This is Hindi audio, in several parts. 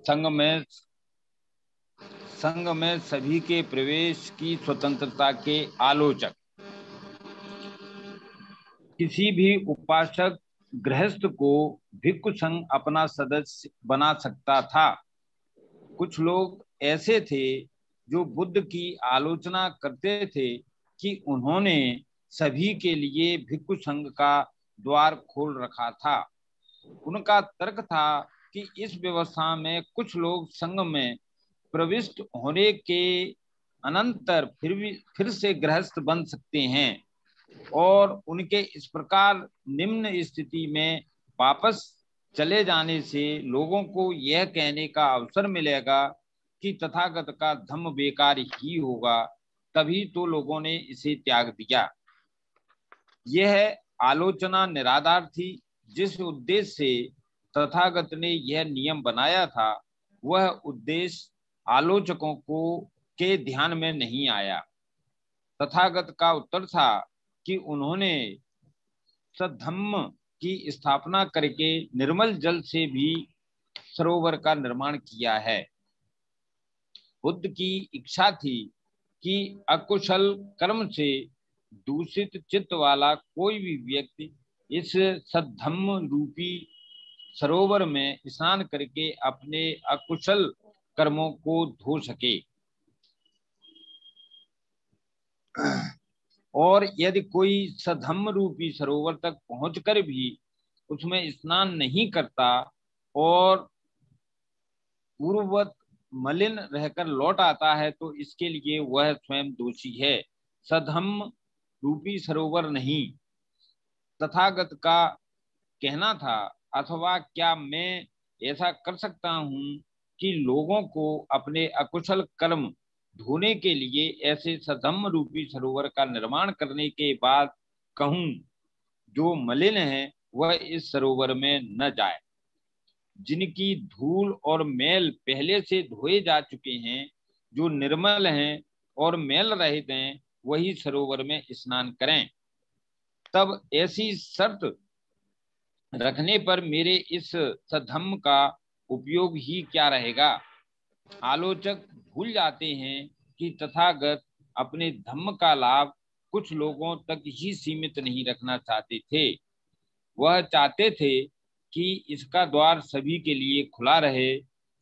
संघ में सभी के प्रवेश की स्वतंत्रता के आलोचक। किसी भी उपासक गृहस्थ को भिक्षु संघ अपना सदस्य बना सकता था। कुछ लोग ऐसे थे जो बुद्ध की आलोचना करते थे कि उन्होंने सभी के लिए भिक्षु संघ का द्वार खोल रखा था। उनका तर्क था कि इस व्यवस्था में कुछ लोग संघ में प्रविष्ट होने के अनंतर फिर से गृहस्थ बन सकते हैं और उनके इस प्रकार निम्न स्थिति में वापस चले जाने से लोगों को यह कहने का अवसर मिलेगा कि तथागत का धम्म बेकार ही होगा। तभी तो लोगों ने इसे त्याग दिया। यह आलोचना निराधार थी। जिस उद्देश्य से तथागत ने यह नियम बनाया था वह उद्देश्य आलोचकों के ध्यान में नहीं आया। तथागत का उत्तर था कि उन्होंने सद्धम्म की स्थापना करके निर्मल जल से भी सरोवर का निर्माण किया है। बुद्ध की इच्छा थी कि अकुशल कर्म से दूषित चित्त वाला कोई भी व्यक्ति इस सद्धम्म रूपी सरोवर में स्नान करके अपने अकुशल कर्मों को धो सके। और यदि कोई सधम्म रूपी सरोवर तक पहुंचकर भी उसमें स्नान नहीं करता और पूर्ववत मलिन रहकर लौट आता है तो इसके लिए वह स्वयं दोषी है, सधम्म रूपी सरोवर नहीं। तथागत का कहना था, अथवा क्या मैं ऐसा कर सकता हूं कि लोगों को अपने अकुशल कर्म धोने के लिए ऐसे सधम्म रूपी सरोवर का निर्माण करने के बाद कहूं जो मलिन है वह इस सरोवर में न जाए। जिनकी धूल और मैल पहले से धोए जा चुके हैं, जो निर्मल हैं और मैल रहित हैं, वही सरोवर में स्नान करें। तब ऐसी शर्त रखने पर मेरे इस सधम्म का उपयोग ही क्या रहेगा। आलोचक भूल जाते हैं कि तथागत अपने धम्म का लाभ कुछ लोगों तक ही सीमित नहीं रखना चाहते थे। वह चाहते थे कि इसका द्वार सभी के लिए खुला रहे,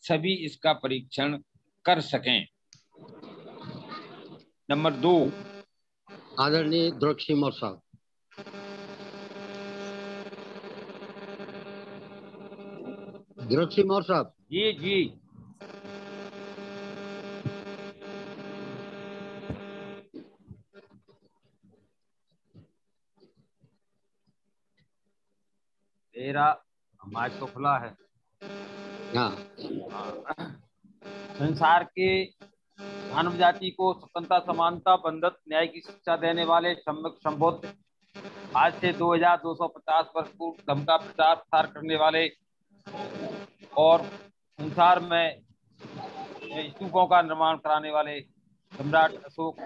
सभी इसका परीक्षण कर सकें। नंबर 2, आदरणीय द्रोक्षिमोर साहब। द्रोक्षिमोर साहब। जी जी। तेरा माइक तो खुला है। हाँ। संसार के मानव जाति को स्वतंत्रता, समानता, बंधुत्व, न्याय की शिक्षा देने वाले संबोध आज से 2250 वर्ष पूर्व धम्म का प्रचार प्रसार करने वाले और संसार में स्तूपों का निर्माण कराने वाले सम्राट अशोक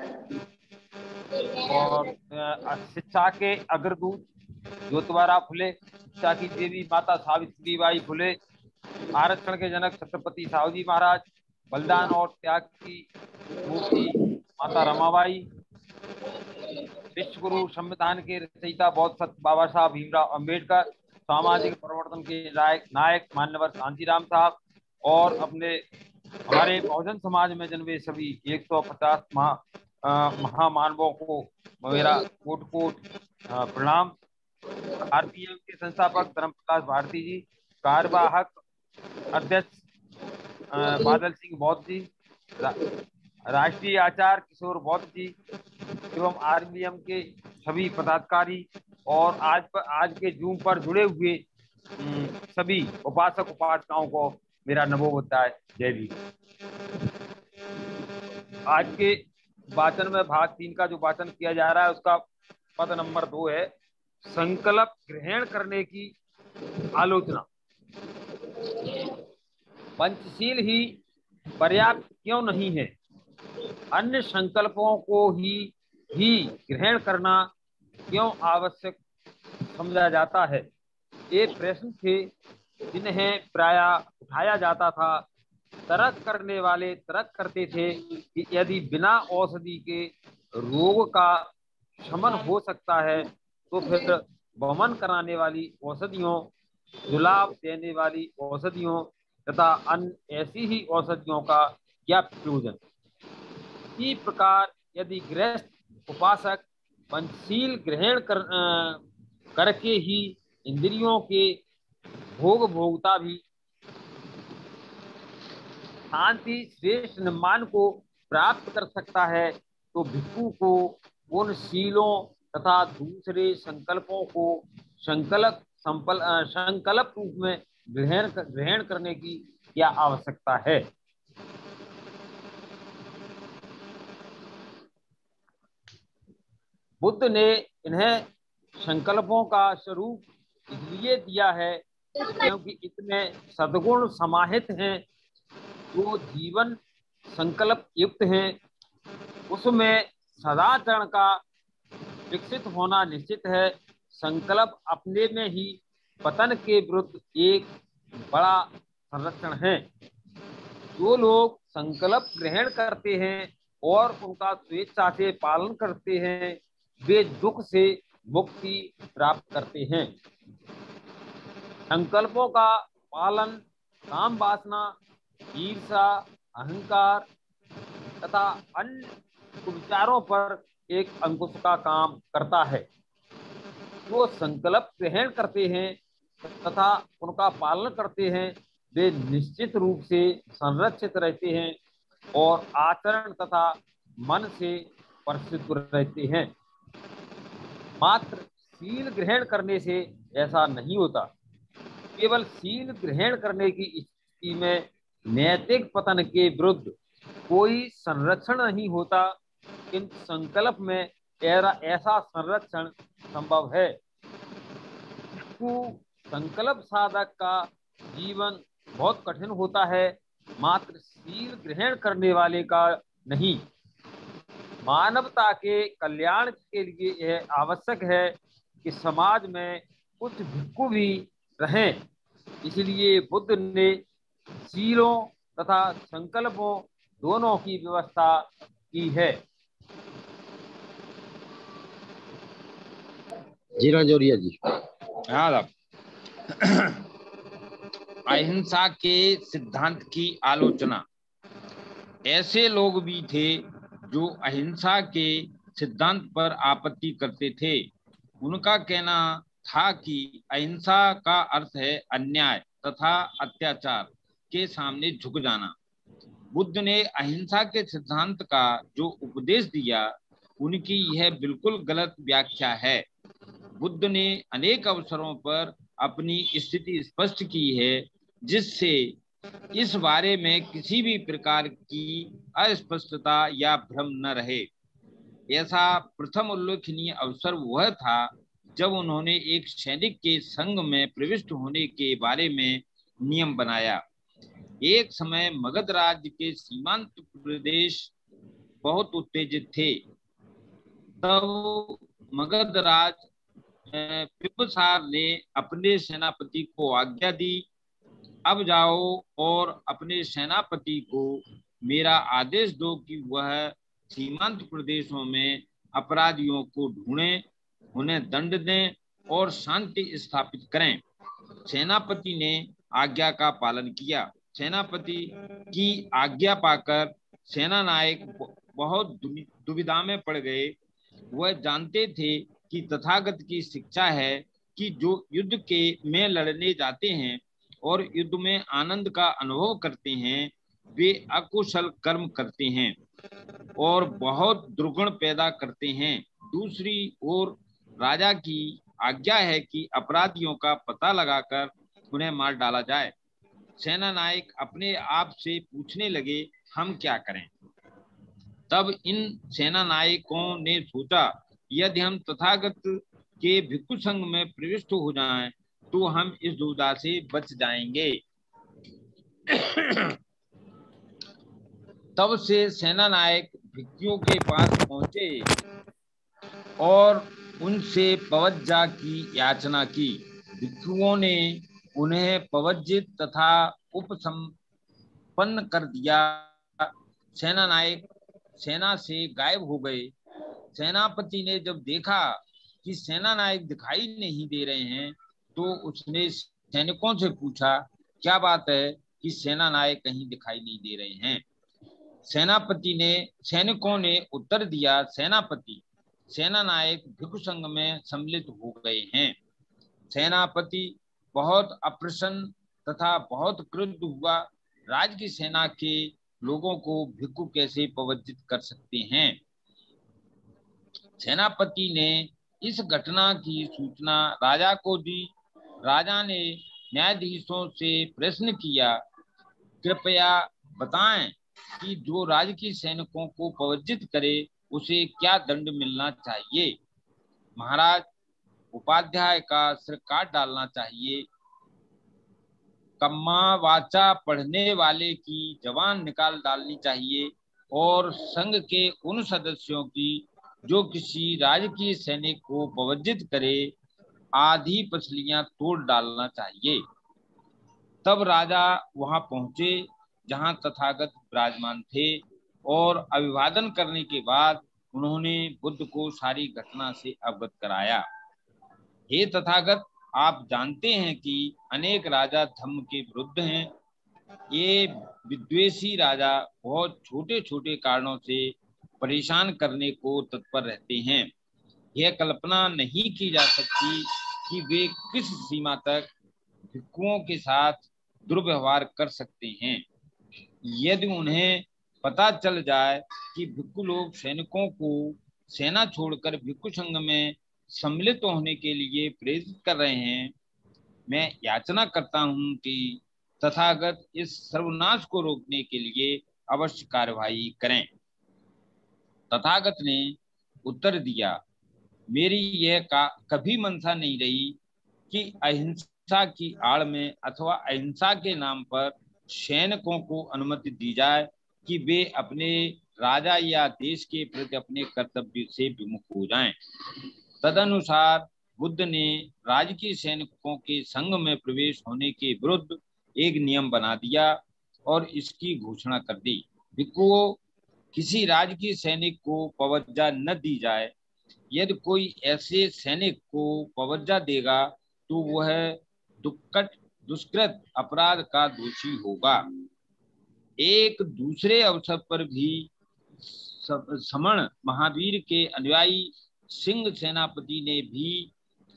और शिक्षा के अग्रदूत ज्योतिबा फुले, शिक्षा की देवी माता सावित्रीबाई फुले, आरक्षण के जनक छत्रपति साहूजी महाराज, बलिदान और त्याग की मूर्ति माता रमाबाई, विश्व गुरु संविधान के रचयिता बौद्ध सत्य बाबा साहब भीमराव अंबेडकर, सामाजिक परिवर्तन के नायक मान्यवर शांतिराम साहब और हमारे बहुजन समाज में जन्मे सभी 150 महामानवों को मेरा कोट कोट प्रणाम। आरपीएम के संस्थापक धर्मप्रकाश भारती जी, कार्यवाहक अध्यक्ष बादल सिंह बौद्ध जी, राष्ट्रीय आचार्य किशोर बौद्ध जी एवं आरबीएम के सभी पदाधिकारी और आज के जूम पर जुड़े हुए सभी उपासक उपासिकाओं को मेरा नमोबुद्धाय जय भीम। आज के वाचन में भाग 3 का जो वाचन किया जा रहा है उसका पद नंबर 2 है, संकल्प ग्रहण करने की आलोचना। पंचशील ही पर्याप्त क्यों नहीं है, अन्य संकल्पों को ही ग्रहण करना क्यों आवश्यक समझा जाता है। ये प्रश्न थे जिन्हें प्रायः उठाया जाता था तर्क करने वाले तर्क करते थे कि यदि बिना औषधि के रोग का शमन हो सकता है तो फिर वमन कराने वाली औषधियों, जुलाब देने वाली औषधियों तथा अन्य ऐसी ही औषधियों का क्या प्रयोजन। इसी प्रकार यदि गृहस्थ उपासक पंचशील ग्रहण करके ही इंद्रियों के भोग भोगता भी शांति श्रेष्ठ निर्माण को प्राप्त कर सकता है तो भिक्षु को उन शीलों तथा दूसरे संकल्पों को संकल्प रूप में ग्रहण करने की क्या आवश्यकता है। बुद्ध ने इन्हें संकल्पों का स्वरूप इसलिए दिया है क्योंकि इसमें सद्गुण समाहित हैं जो जीवन संकल्प युक्त हैं। उसमें सदाचरण का विकसित होना निश्चित है। संकल्प अपने में ही पतन के विरुद्ध एक बड़ा संरक्षण है। जो लोग संकल्प ग्रहण करते हैं और उनका स्वेच्छा से पालन करते हैं वे दुख से मुक्ति प्राप्त करते हैं। संकल्पों का पालन काम वासना, ईर्षा, अहंकार तथा अन्य विचारों पर एक अंकुश का काम करता है। जो संकल्प ग्रहण करते हैं तथा उनका पालन करते हैं वे निश्चित रूप से संरक्षित रहते हैं और आचरण तथा मन से परिशुद्ध रहते हैं। मात्र शील ग्रहण करने से ऐसा नहीं होता। केवल शील ग्रहण करने की स्थिति में नैतिक पतन के विरुद्ध कोई संरक्षण नहीं होता, किंतु संकल्प में ऐसा संरक्षण संभव है। संकल्प साधक का जीवन बहुत कठिन होता है, मात्र शील ग्रहण करने वाले का नहीं। मानवता के कल्याण के लिए यह आवश्यक है कि समाज में कुछ भिक्षु भी रहें। इसलिए बुद्ध ने शीलों तथा संकल्पों दोनों की व्यवस्था की है। जीरा जोरिया जी। अहिंसा के सिद्धांत की आलोचना। ऐसे लोग भी थे जो अहिंसा के सिद्धांत पर आपत्ति करते थे। उनका कहना था कि अहिंसा का अर्थ है अन्याय तथा अत्याचार के सामने झुक जाना। बुद्ध ने अहिंसा के सिद्धांत का जो उपदेश दिया उनकी यह बिल्कुल गलत व्याख्या है। बुद्ध ने अनेक अवसरों पर अपनी स्थिति स्पष्ट की है जिससे इस बारे में किसी भी प्रकार की अस्पष्टता या भ्रम न रहे। ऐसा प्रथम उल्लेखनीय अवसर वह था जब उन्होंने एक सैनिक के संघ में प्रविष्ट होने के बारे में नियम बनाया। एक समय मगध राज्य के सीमांत प्रदेश बहुत उत्तेजित थे। तब मगध राज बिंबिसार ने अपने सेनापति को आज्ञा दी, अब जाओ और अपने सेनापति को मेरा आदेश दो कि वह सीमांत प्रदेशों में अपराधियों को ढूंढें, उन्हें दंड दें और शांति स्थापित करें। सेनापति ने आज्ञा का पालन किया। सेनापति की आज्ञा पाकर सेना नायक बहुत दुविधा में पड़ गए। वह जानते थे कि तथागत की शिक्षा है कि जो युद्ध के में लड़ने जाते हैं और युद्ध में आनंद का अनुभव करते हैं वे अकुशल कर्म करते हैं और बहुत दुर्गुण पैदा करते हैं। दूसरी ओर राजा की आज्ञा है कि अपराधियों का पता लगाकर उन्हें मार डाला जाए। सेना नायक अपने आप से पूछने लगे, हम क्या करें? तब इन सेना नायकों ने सोचा, यदि हम तथागत के भिक्षु संघ में प्रविष्ट हो जाएं तो हम इस दुविधा से बच जाएंगे। तब से सेना नायक भिक्षुओं के पास पहुंचे और उनसे पवज्जा की याचना की। भिक्षुओं ने उन्हें पवज्जित तथा उत्पन्न कर दिया। सेना नायक सेना से गायब हो गए। सेनापति ने जब देखा कि सेना नायक दिखाई नहीं दे रहे हैं तो उसने सैनिकों से पूछा, क्या बात है कि सेना नायक कहीं दिखाई नहीं दे रहे हैं। सैनिकों ने उत्तर दिया, सेनापति, सेना नायक भिक्षु संघ में सम्मिलित हो गए हैं। सेनापति बहुत अप्रसन्न तथा बहुत क्रुद्ध हुआ। राज की सेना के लोगों को भिक्षु कैसे प्रवज्जित कर सकते हैं। सेनापति ने इस घटना की सूचना राजा को दी। राजा ने न्यायाधीशों से प्रश्न किया, कृपया बताएं कि जो राजकीय सैनिकों को प्रवज्जित करे उसे क्या दंड मिलना चाहिए। महाराज, उपाध्याय का सिर काट डालना चाहिए, कम्मा वाचा पढ़ने वाले की जबान निकाल डालनी चाहिए और संघ के उन सदस्यों की जो किसी राजकीय सैनिक को प्रवज्जित करे आधी पसलियां तोड़ डालना चाहिए। तब राजा वहां पहुंचे जहां तथागत विराजमान थे और अभिवादन करने के बाद उन्होंने बुद्ध को सारी घटना से अवगत कराया। हे तथागत, आप जानते हैं कि अनेक राजा धर्म के विरुद्ध हैं। ये विद्वेषी राजा बहुत छोटे छोटे कारणों से परेशान करने को तत्पर रहते हैं। यह कल्पना नहीं की जा सकती कि वे किस सीमा तक भिक्षुओं के साथ दुर्व्यवहार कर सकते हैं। यदि उन्हें पता चल जाए कि भिक्षु लोग सैनिकों को सेना छोड़कर भिक्षु संघ में सम्मिलित होने के लिए प्रेरित कर रहे हैं, मैं याचना करता हूं कि तथागत इस सर्वनाश को रोकने के लिए अवश्य कार्यवाही करें। तथागत ने उत्तर दिया, मेरी यह कभी मंशा नहीं रही कि अहिंसा की आड़ में अथवा अहिंसा के नाम पर सैनिकों को अनुमति दी जाए कि वे अपने राजा या देश के प्रति अपने कर्तव्य से विमुख हो जाएं। तदनुसार बुद्ध ने राजकीय सैनिकों के संघ में प्रवेश होने के विरुद्ध एक नियम बना दिया और इसकी घोषणा कर दी, भिक्षुओं, किसी राजकीय सैनिक को प्रवज्जा न दी जाए। यदि कोई ऐसे सैनिक को प्रवज्जा देगा तो वह दुष्कृत अपराध का दोषी होगा। एक दूसरे अवसर पर भी समण महावीर के अनुयायी सिंह सेनापति ने भी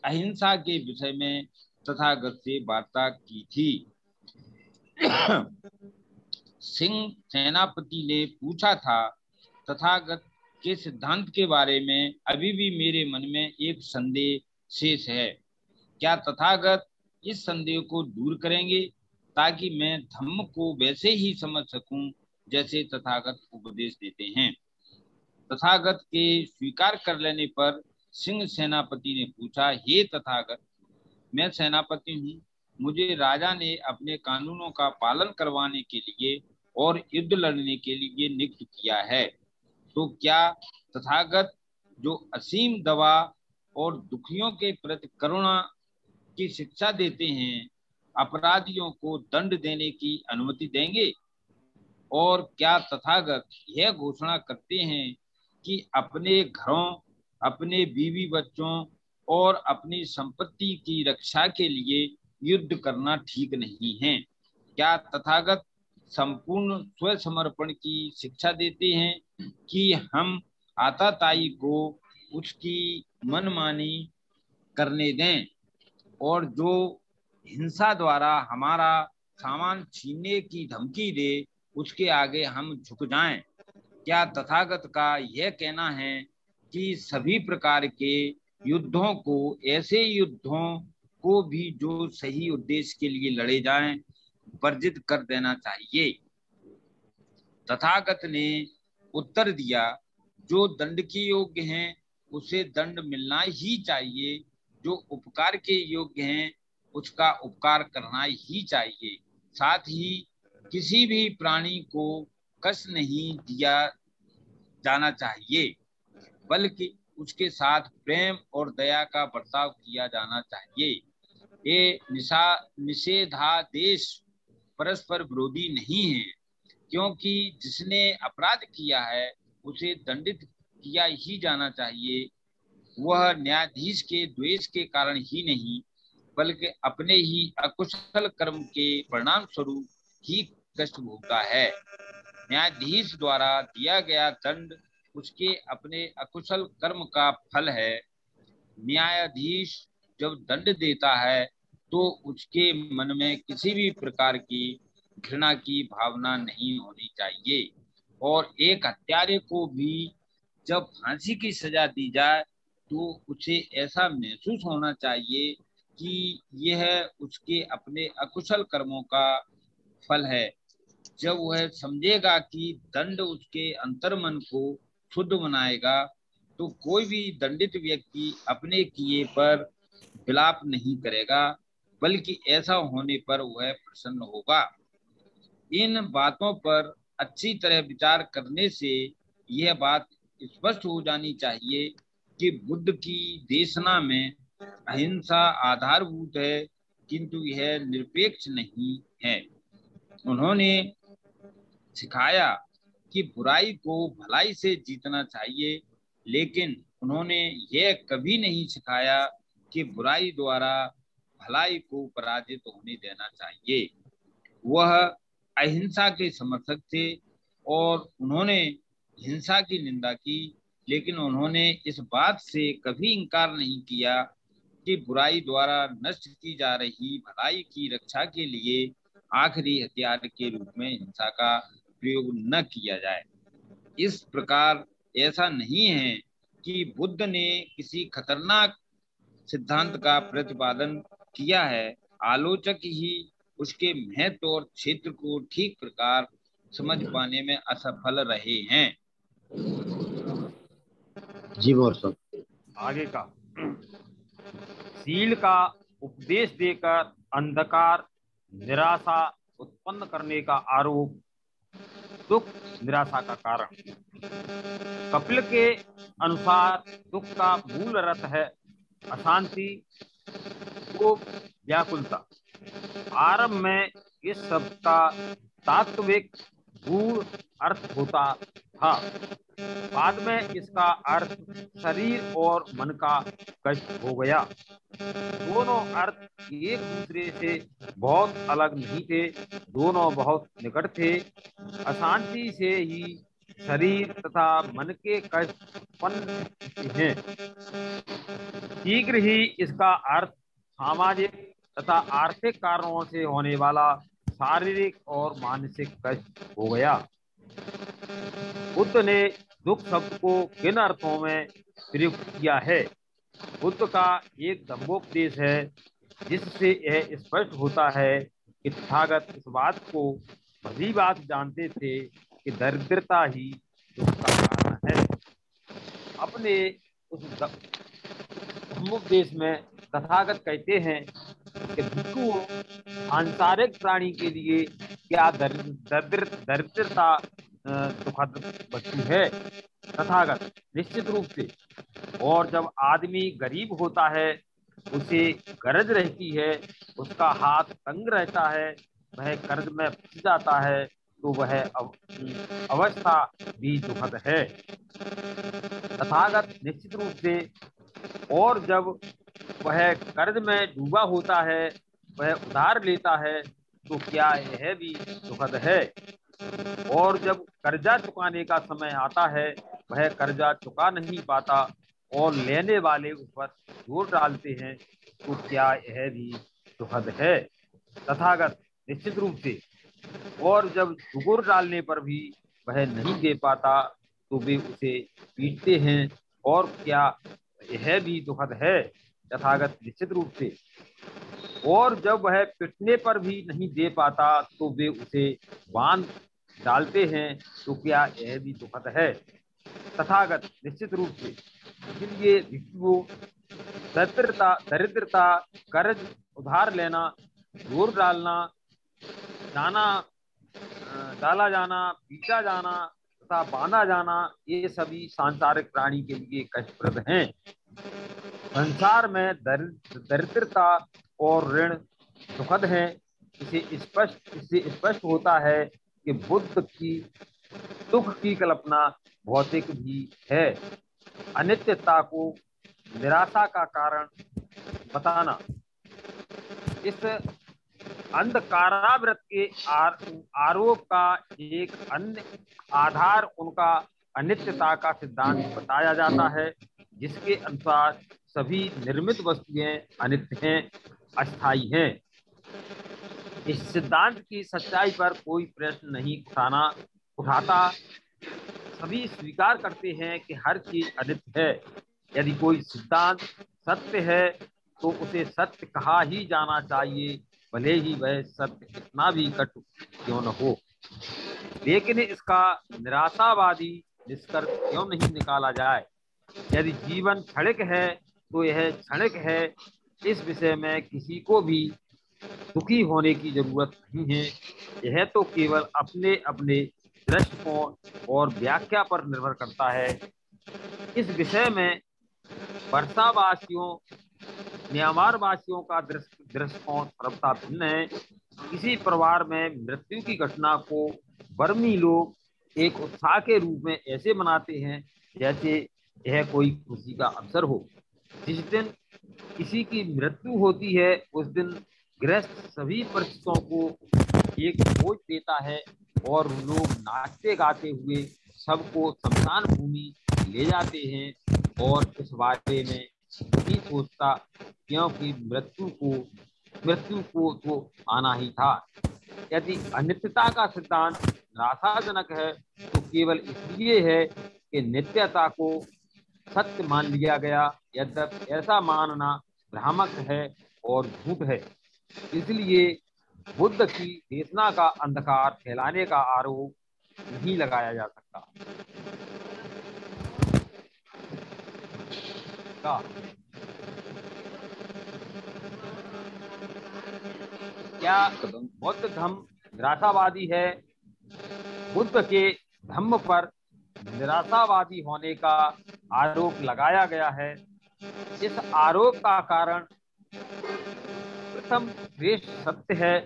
अहिंसा के विषय में तथागत से वार्ता की थी। सिंह सेनापति ने पूछा था, तथागत के सिद्धांत के बारे में अभी भी मेरे मन में एक संदेह शेष है। क्या तथागत इस संदेह को दूर करेंगे ताकि मैं धम्म को वैसे ही समझ सकूं जैसे तथागत उपदेश देते हैं। तथागत के स्वीकार कर लेने पर सिंह सेनापति ने पूछा, हे तथागत, मैं सेनापति हूँ, मुझे राजा ने अपने कानूनों का पालन करवाने के लिए और युद्ध लड़ने के लिए नियुक्त किया है, तो क्या तथागत जो असीम दवा और दुखियों के प्रति करुणा की शिक्षा देते हैं, अपराधियों को दंड देने की अनुमति देंगे? और क्या तथागत यह घोषणा करते हैं कि अपने घरों, अपने बीवी बच्चों और अपनी संपत्ति की रक्षा के लिए युद्ध करना ठीक नहीं है? क्या तथागत संपूर्ण स्वसमर्पण की शिक्षा देते हैं कि हम आताताई को उसकी मनमानी करने दें और जो हिंसा द्वारा हमारा सामान छीनने की धमकी दे उसके आगे हम झुक जाएं? क्या तथागत का यह कहना है कि सभी प्रकार के युद्धों को, ऐसे युद्धों को भी जो सही उद्देश्य के लिए लड़े जाएं, वर्जित कर देना चाहिए? तथागत ने उत्तर दिया, जो दंड के योग्य हैं उसे दंड मिलना ही चाहिए, जो उपकार के योग्य हैं उसका उपकार करना ही चाहिए। साथ ही किसी भी प्राणी को कष्ट नहीं दिया जाना चाहिए, बल्कि उसके साथ प्रेम और दया का बर्ताव किया जाना चाहिए। ये निषेधादेश परस्पर विरोधी नहीं है, क्योंकि जिसने अपराध किया है उसे दंडित किया ही जाना चाहिए। वह न्यायाधीश के द्वेष के कारण ही नहीं, बल्कि अपने ही अकुशल कर्म के परिणाम स्वरूप ही कष्ट भोगता है। न्यायाधीश द्वारा दिया गया दंड उसके अपने अकुशल कर्म का फल है। न्यायाधीश जब दंड देता है तो उसके मन में किसी भी प्रकार की घृणा की भावना नहीं होनी चाहिए। और एक हत्यारे को भी जब फांसी की सजा दी जाए तो उसे ऐसा महसूस होना चाहिए कि यह उसके अपने अकुशल कर्मों का फल है। जब वह समझेगा कि दंड उसके अंतर्मन को शुद्ध बनाएगा तो कोई भी दंडित व्यक्ति अपने किए पर विलाप नहीं करेगा, बल्कि ऐसा होने पर वह प्रसन्न होगा। इन बातों पर अच्छी तरह विचार करने से यह बात स्पष्ट हो जानी चाहिए कि बुद्ध की देशना में अहिंसा आधारभूत है, किंतु यह निरपेक्ष नहीं है। उन्होंने सिखाया कि बुराई को भलाई से जीतना चाहिए, लेकिन उन्होंने यह कभी नहीं सिखाया कि बुराई द्वारा भलाई को पराजित होने देना चाहिए। वह अहिंसा के समर्थक थे और उन्होंने हिंसा की निंदा की, लेकिन उन्होंने इस बात से कभी इनकार नहीं किया कि बुराई द्वारा नष्ट की जा रही भलाई की रक्षा के लिए आखिरी हथियार के रूप में हिंसा का प्रयोग न किया जाए। इस प्रकार ऐसा नहीं है कि बुद्ध ने किसी खतरनाक सिद्धांत का प्रतिपादन किया है। आलोचक ही उसके महत्व और क्षेत्र को ठीक प्रकार समझ पाने में असफल रहे हैं। जी मोर साहब। आगे का, शील का उपदेश देकर अंधकार निराशा उत्पन्न करने का आरोप दुख निराशा का कारण। कपिल के अनुसार दुख का मूल अर्थ है अशांति को व्याकुलता। आरंभ में इस शब्द का तात्विक गूढ़ अर्थ होता था, बाद में इसका अर्थ शरीर और मन का कष्ट हो गया। दोनों अर्थ एक दूसरे से बहुत अलग नहीं थे, दोनों बहुत निकट थे। अशांति से ही शरीर तथा मन के कष्ट उत्पन्न हैं। शीघ्र ही इसका अर्थ सामाजिक तथा आर्थिक कारणों से होने वाला शारीरिक और मानसिक कष्ट हो गया। बुद्ध ने दुख शब्द को किन अर्थों में प्रयुक्त किया है? बुद्ध का एक धम्मोपदेश है जिससे यह स्पष्ट होता है कि तथागत इस बात को भली बात जानते थे कि दरिद्रता ही दुख का कारण है। अपने उस धम्मोपदेश में तथागत कहते हैं कि भिक्षु सांसारिक प्राणी के लिए क्या दरिद्रता दुखद वस्तु है? तथागत निश्चित रूप से। और जब आदमी गरीब होता है, उसे गरज रहती है, उसका हाथ तंग रहता है, वह कर्ज में फंस जाता है, तो वह अवस्था भी दुखद है। तथागत निश्चित रूप से। और जब वह कर्ज में डूबा होता है, वह उधार लेता है, तो क्या यह भी दुखद है? और जब कर्जा चुकाने का समय आता है, वह कर्जा चुका नहीं पाता और लेने वाले उस पर जोर डालते हैं, तो क्या यह भी दुखद है? तथागत निश्चित रूप से। और जब जुगुर डालने पर भी वह नहीं दे पाता, तो वे उसे पीटते हैं, और क्या यह भी दुखद है? तथागत निश्चित रूप से। और जब वह पिटने पर भी नहीं दे पाता, तो वे उसे बांध डालते हैं, तो क्या यह भी दुखद है? तथागत निश्चित रूप से। इसलिए भिक्षुओं दरिद्रता, कर्ज, उधार लेना, जोर डाला जाना, पीटा जाना तथा बांधा जाना, ये सभी सांसारिक प्राणी के लिए कष्टप्रद हैं। संसार में दरिद्रता और ऋण दुखद हैं। इससे स्पष्ट होता है कि बुद्ध की दुख की कल्पना भौतिक भी है। अनित्यता को निराशा का कारण बताना। इस अंधकारावृत के आरोप का एक अन्य आधार उनका अनित्यता का सिद्धांत बताया जाता है, जिसके अनुसार सभी निर्मित वस्तुएं अनित्य हैं, अस्थायी हैं। इस सिद्धांत की सच्चाई पर कोई प्रश्न नहीं उठाता। सभी स्वीकार करते हैं कि हर चीज अनित्य है। यदि कोई सिद्धांत सत्य है तो उसे सत्य कहा ही जाना चाहिए, भले ही वह सत्य कितना भी कटु क्यों न हो। लेकिन इसका निराशावादी निष्कर्ष क्यों नहीं निकाला जाए? यदि जीवन क्षणिक है तो यह क्षणिक है। इस विषय में किसी को भी दुखी होने की जरूरत नहीं है। यह तो केवल अपने अपने दृष्टिकोण और व्याख्या पर निर्भर करता है। इस विषय में वर्षावासियों म्यांमार वासियों का दृष्टिकोण सर्वथा भिन्न है। किसी परिवार में मृत्यु की घटना को बर्मी लोग एक उत्साह के रूप में ऐसे मनाते हैं जैसे यह कोई खुशी का अवसर हो। जिस दिन किसी की मृत्यु होती है उस दिन गृहस्थ सभी परिचितों को एक भोज देता है और लोग नाचते गाते हुए सबको शमशान भूमि ले जाते हैं और इस बारे में नहीं सोचता, क्योंकि मृत्यु को तो आना ही था। यदि अनित्यता का सिद्धांत निराशाजनक है तो केवल इसलिए है कि नित्यता को सत्य मान लिया गया, यद्यपि ऐसा मानना भ्रामक है और झूठ है। इसलिए बुद्ध की देशना का अंधकार फैलाने का आरोप नहीं लगाया जा सकता। क्या बौद्ध धर्म निराशावादी है? बुद्ध के धम्म पर निराशावादी होने का आरोप लगाया गया है। इस आरोप का कारण प्रथम श्रेष्ठ सत्य है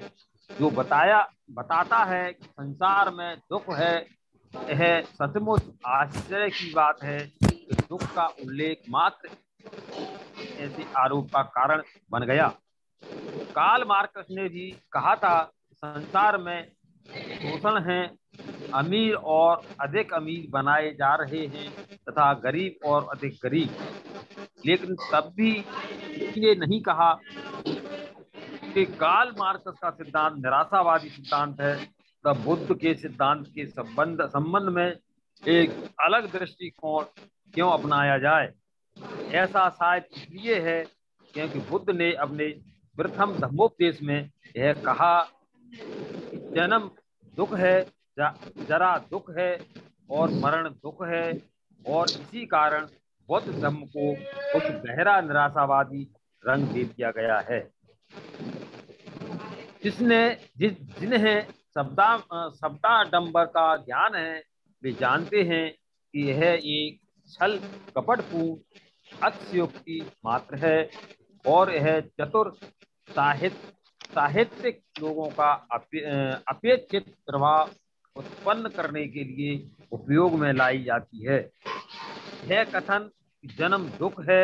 जो बताता है कि संसार में दुख है। यह सचमुच आश्चर्य की बात है कि दुख का उल्लेख मात्र ऐसे आरोप का कारण बन गया। कार्ल मार्क्स ने भी कहा था, संसार में शोषण है, अमीर और अधिक अमीर बनाए जा रहे हैं तथा गरीब और अधिक गरीब। लेकिन तब भी ये नहीं कहा कि कार्ल मार्क्स का सिद्धांत निराशावादी सिद्धांत है। तब बुद्ध के सिद्धांत के संबंध में एक अलग दृष्टिकोण क्यों अपनाया जाए? ऐसा शायद इसलिए है क्योंकि बुद्ध ने अपने प्रथम धम्मोपदेश में यह कहा कि जन्म दुख है, जरा दुख है और मरण दुख है, और इसी कारण बौद्ध धर्म को कुछ गहरा निराशावादी रंग दे दिया गया है। जिन्हें शब्दाडंबर का ज्ञान है वे जानते हैं कि यह एक छल कपटपूर्ण अतिशयोक्ति मात्र है और यह चतुर साहित्यिक लोगों का अपेक्षित प्रभाव उत्पन्न करने के लिए उपयोग में लाई जाती है। यह कथन जन्म दुख है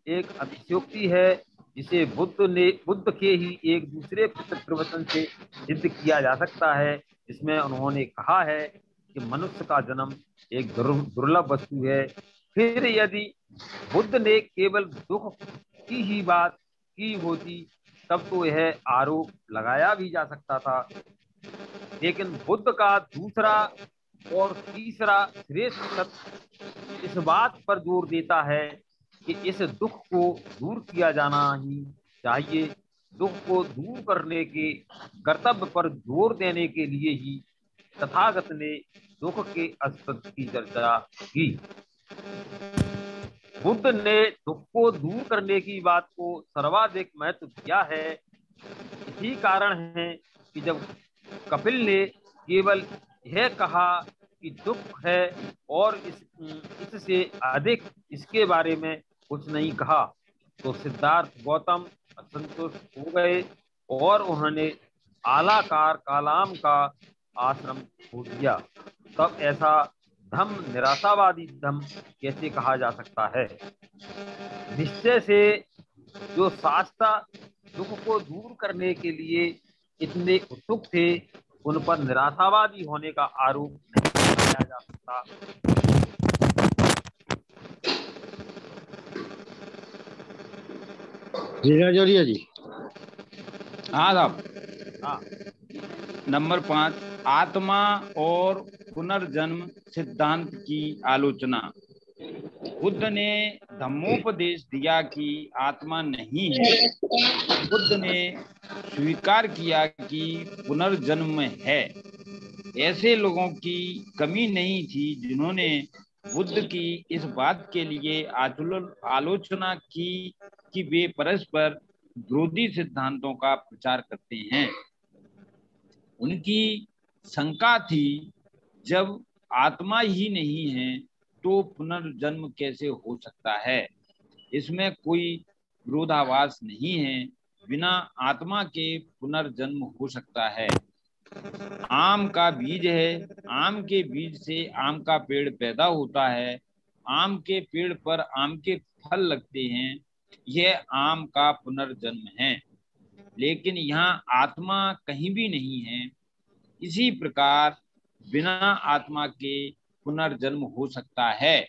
एक अतिशयोक्ति है जिसे बुद्ध के ही एक दूसरे प्रवचन से सिद्ध किया जा सकता है, जिसमें उन्होंने कहा है कि मनुष्य का जन्म एक दुर्लभ वस्तु है। फिर यदि बुद्ध ने केवल दुख की ही बात की होती तब तो यह आरोप लगाया भी जा सकता था। लेकिन बुद्ध का दूसरा और तीसरा श्रेष्ठ सत्य इस बात पर जोर देता है कि इस दुख को दूर किया जाना ही चाहिए। दुख को दूर करने के कर्तव्य पर जोर देने के लिए ही तथागत ने दुख के अस्तित्व की चर्चा की। बुद्ध ने दुख को दूर करने की बात को सर्वाधिक महत्व दिया है। यही कारण है कि जब कपिल ने केवल यह कहा कि दुख है और इससे अधिक इसके बारे में कुछ नहीं कहा तो सिद्धार्थ गौतम असंतुष्ट हो गए और उन्होंने आलाकार कालाम का आश्रम छोड़ दिया, तब ऐसा धम्म निराशावादी धम्म कैसे कहा जा सकता है? निश्चय से जो शास्त्र दुख को दूर करने के लिए इतने उत्सुक थे, उन पर निराशावादी होने का आरोप नहीं लगाया जा सकता। जी राजौरिया जी। हाँ साहब। हाँ, नंबर 5, आत्मा और पुनर्जन्म सिद्धांत की आलोचना। बुद्ध ने धम्मोपदेश दिया कि आत्मा नहीं है। बुद्ध ने स्वीकार किया कि पुनर्जन्म है। ऐसे लोगों की कमी नहीं थी जिन्होंने बुद्ध की इस बात के लिए आलोचना की कि वे परस्पर विरोधी सिद्धांतों का प्रचार करते हैं। उनकी शंका थी, जब आत्मा ही नहीं है तो पुनर्जन्म कैसे हो सकता है? इसमें कोई विरोधाभास नहीं है। बिना आत्मा के पुनर्जन्म हो सकता है। आम का बीज है, आम के बीज से आम का पेड़ पैदा होता है, आम के पेड़ पर आम के फल लगते हैं, यह आम का पुनर्जन्म है। लेकिन यहाँ आत्मा कहीं भी नहीं है। इसी प्रकार बिना आत्मा के पुनर्जन्म हो सकता है।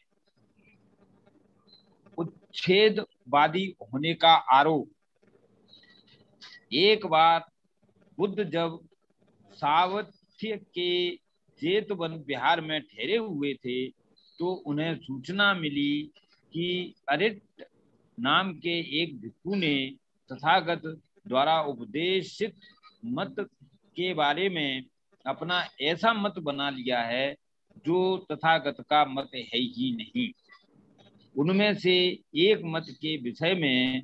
उच्छेदवादी होने का आरोप। एक बार बुद्ध जब सावत्य के जेतवन बिहार में ठहरे हुए थे, तो उन्हें सूचना मिली कि अरिट नाम के एक भिक्षु ने तथागत द्वारा उपदेशित मत के बारे में अपना ऐसा मत बना लिया है जो तथागत का मत है ही नहीं। उनमें से एक मत के विषय में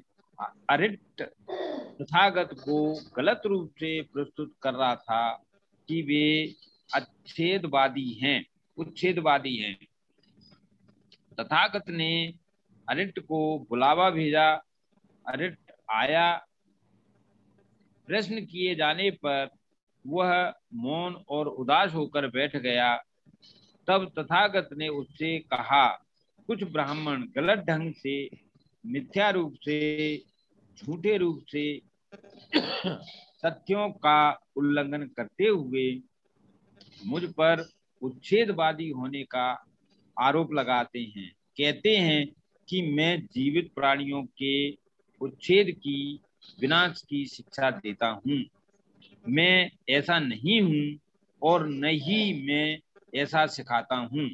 अरिट तथागत को गलत रूप से प्रस्तुत कर रहा था कि वे उच्छेदवादी हैं। तथागत ने अरिट को बुलावा भेजा। अरिट आया। प्रश्न किए जाने पर वह मौन और उदास होकर बैठ गया। तब तथागत ने उससे कहा, कुछ ब्राह्मण गलत ढंग से, मिथ्या रूप से, झूठे रूप से सत्यों का उल्लंघन करते हुए मुझ पर उच्छेदवादी होने का आरोप लगाते हैं। कहते हैं कि मैं जीवित प्राणियों के उच्छेद की, विनाश की शिक्षा देता हूँ। मैं ऐसा नहीं हूँ और न ही मैं ऐसा सिखाता हूँ।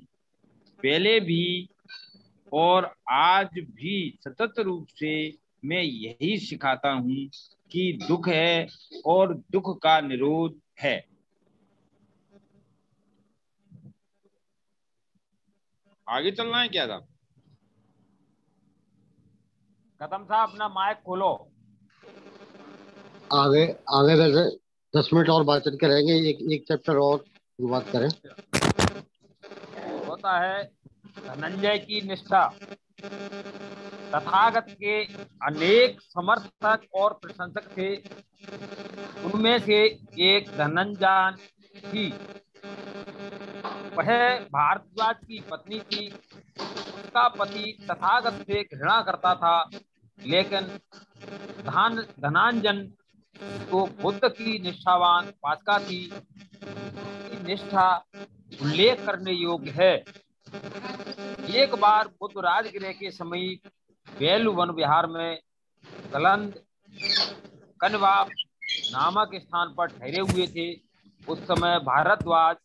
पहले भी और आज भी सतत रूप से मैं यही सिखाता हूँ कि दुख है और दुख का निरोध है। आगे चलना है क्या साहब? कदम साहब अपना माइक खोलो। आगे आगे वैसे 10 मिनट और बातचीत करेंगे। एक चैप्टर और बात करें। होता है धनंजय की निष्ठा। तथागत के अनेक समर्थक और प्रशंसक थे। उनमें से एक धनंजय थी। वह भारद्वाज की पत्नी थी। उसका पति तथागत से घृणा करता था, लेकिन धनांजन तो बुद्ध की निष्ठावान उपासका थी। निष्ठा उल्लेख करने योग्य है। एक बार बुद्ध राजगृह के समीप बेलू वन विहार में गलंद कनवा नामक स्थान पर ठहरे हुए थे। उस समय भारद्वाज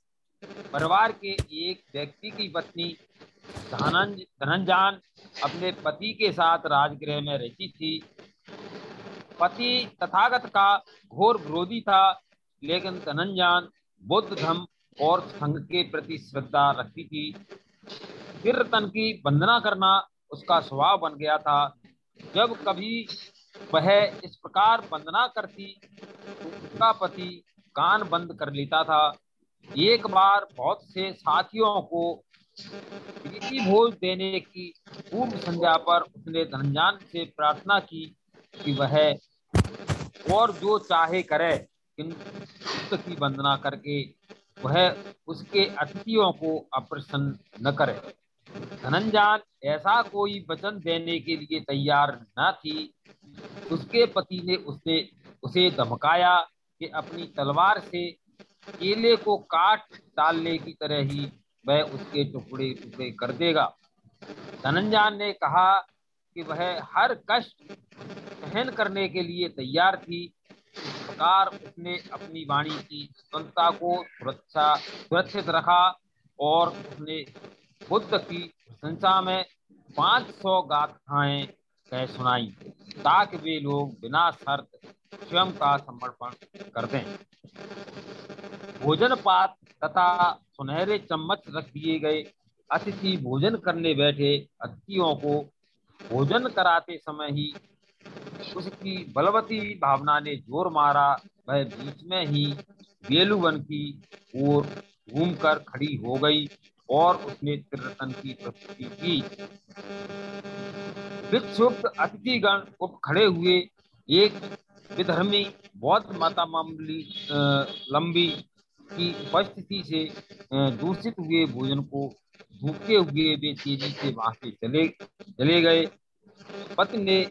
परिवार के एक व्यक्ति की पत्नी धनंजय अपने पति के साथ राजगृह में रहती थी। पति तथागत का घोर विरोधी था, लेकिन धनंजय बुद्ध धर्म और संघ के प्रति श्रद्धा रखती थी। कीर्तन की वंदना करना उसका स्वभाव बन गया था। जब कभी वह इस प्रकार वंदना करती तो उसका पति कान बंद कर लेता था। एक बार बहुत से साथियों को प्रीति भोज देने की पूर्व संध्या पर उसने धनंजय से प्रार्थना की कि वह और जो चाहे करे, बुद्ध की वंदना करके वह उसके अतिथियों को अप्रसन्न न करे। धनंजय ऐसा कोई वचन देने के लिए तैयार न थी। उसके पति ने उसे धमकाया कि अपनी तलवार से केले को काट डालने की तरह ही वह उसके टुकड़े टुकड़े कर देगा। धनंजय ने कहा कि वह हर कष्ट सहन करने के लिए तैयार थी। इस प्रकार उसने अपनी वाणी की स्वतंत्रता को सुरक्षित रखा और उसने बुद्ध की प्रशंसा में 500 गाथाएं कह सुनाई ताकि वे लोग बिना शर्त स्वयं का समर्पण कर दें। भोजन पात्र तथा सुनहरे चम्मच रख दिए गए। अतिथि भोजन करने बैठे। अतिथियों को भोजन कराते समय ही उसकी बलवती भावना ने जोर मारा। वह बीच में ही बेलुवन की ओर घूमकर खड़ी हो गई और उसने त्रिरत्न की प्रस्तुति की। विक्षुब्ध अतिथिगण उठ खड़े हुए। एक विधर्मी बौद्ध माता लंबी की उपस्थिति से दूषित हुए भोजन को भूखे हुए वे तेजी से वहां से चले गए। पत्नी ने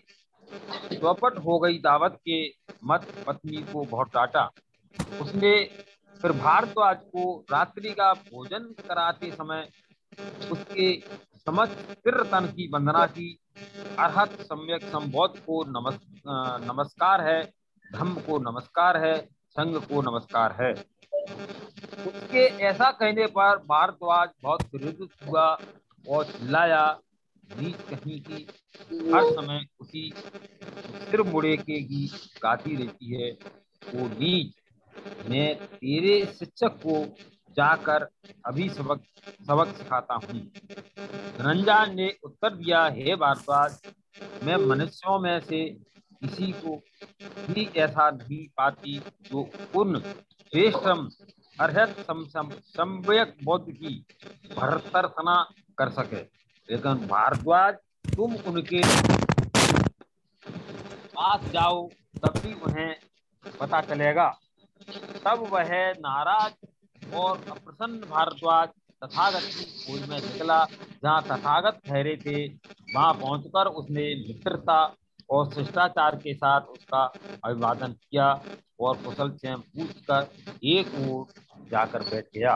चौपट हो गई दावत के मत पत्नी को बहुत डांटा। उसने फिर भारद्वाज को रात्रि का भोजन कराते समय उसके समक्ष त्रिरत्न की वंदना की। अर्हत सम्यक संबोध को नमस्कार है, धम्म को नमस्कार है, संघ को नमस्कार है। उसके ऐसा कहने पर भारद्वाज बहुत क्रोधित हुआ और चिल्लाया, नीच कहीं की हर समय उसी सिर मुड़े के गीत गाती रहती है। वो नीच, मैं तेरे शिक्षक को जाकर अभी सबक सिखाता हूँ। धनंजय ने उत्तर दिया, हे भारद्वाज, मैं मनुष्यों में से किसी को भी ऐसा नहीं पाती जो उन श्रेष्ठम अर्हत सम्यक बुद्ध की भर्त्सना कर सके। लेकिन भारद्वाज, तुम उनके पास जाओ तब भी उन्हें पता चलेगा। तब वह नाराज और अप्रसन्न भारद्वाज तथागत की खोज में निकला। जहाँ तथागत ठहरे थे वहां पहुंचकर उसने मित्रता और शिष्टाचार के साथ उसका अभिवादन किया और कुशल क्षेम पूछकर एक ओर जाकर बैठ गया।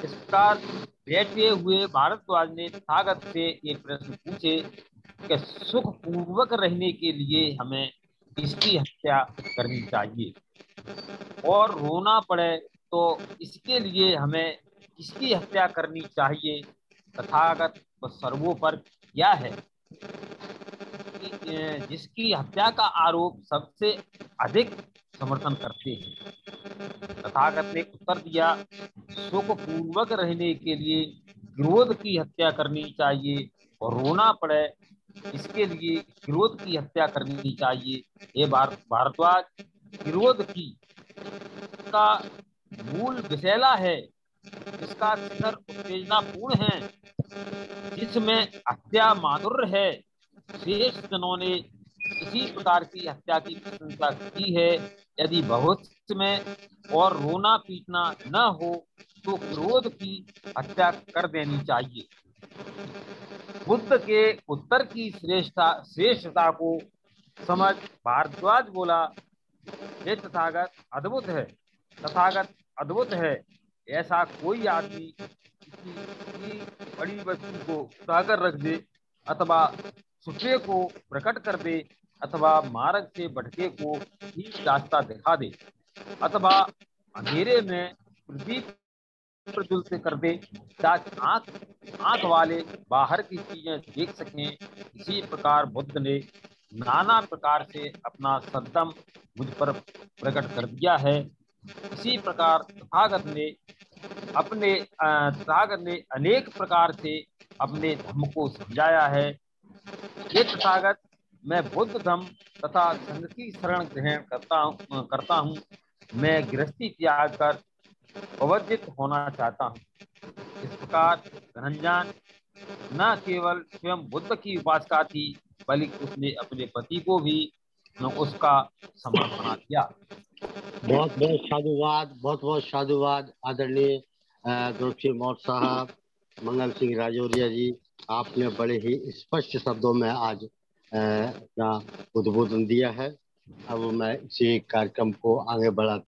इस प्रकार बैठे हुए भारद्वाज ने तथागत से एक प्रश्न पूछे कि सुख पूर्वक रहने के लिए हमें किसकी हत्या करनी चाहिए, और रोना पड़े तो इसके लिए हमें किसकी हत्या करनी चाहिए। तथागत सर्वोपर क्या है जिसकी हत्या का आरोप सबसे अधिक समर्थन करते हैं। तथागत ने उत्तर दिया, सुख पूर्वक रहने के लिए क्रोध की हत्या करनी चाहिए और रोना पड़े इसके लिए क्रोध की हत्या करनी चाहिए। ये भारद्वाज, क्रोध की का मूल विषैला है, इसका शिखर उत्तेजनापूर्ण है, जिसमें हत्या माधुर्य है। श्रेष्ठ जनों ने इसी प्रकार की हत्या की प्रशंसा की है। यदि भविष्य में और रोना पीटना न हो तो क्रोध की हत्या कर देनी चाहिए। बुद्ध के उत्तर की श्रेष्ठता को समझ भारद्वाज बोला, ये तथागत अद्भुत है। तथागत अद्भुत है, ऐसा कोई आदमी किसी बड़ी वस्तु को उठाकर रख दे अथवा छुपे को प्रकट कर दे अथवा मार्ग से भटके को ही रास्ता दिखा दे अथवा अंधेरे में प्रदीप प्रज्वलित कर दे ताकि आंख वाले बाहर की चीजें देख सकें। इसी प्रकार बुद्ध ने नाना प्रकार से अपना सद्दम मुझ पर प्रकट कर दिया है। इसी प्रकार तथागत ने अनेक प्रकार से अपने धर्म को समझाया है। ये तथागत, मैं बुद्ध धर्म तथा संघ की शरण ग्रहण करता हूँ। मैं गृहस्थी त्याग कर पवित्र होना चाहता हूँ। इस प्रकार धनंजय न केवल स्वयं बुद्ध की उपासका थी बल्कि उसने अपने पति को भी उसका समर्पण किया। बहुत बहुत साधुवाद आदरणीय द्रौपदी मौर्य साहब, मंगल सिंह राजौरिया जी। आपने बड़े ही स्पष्ट शब्दों में आज अपना उद्बोधन दिया है। अब मैं इसी कार्यक्रम को आगे बढ़ा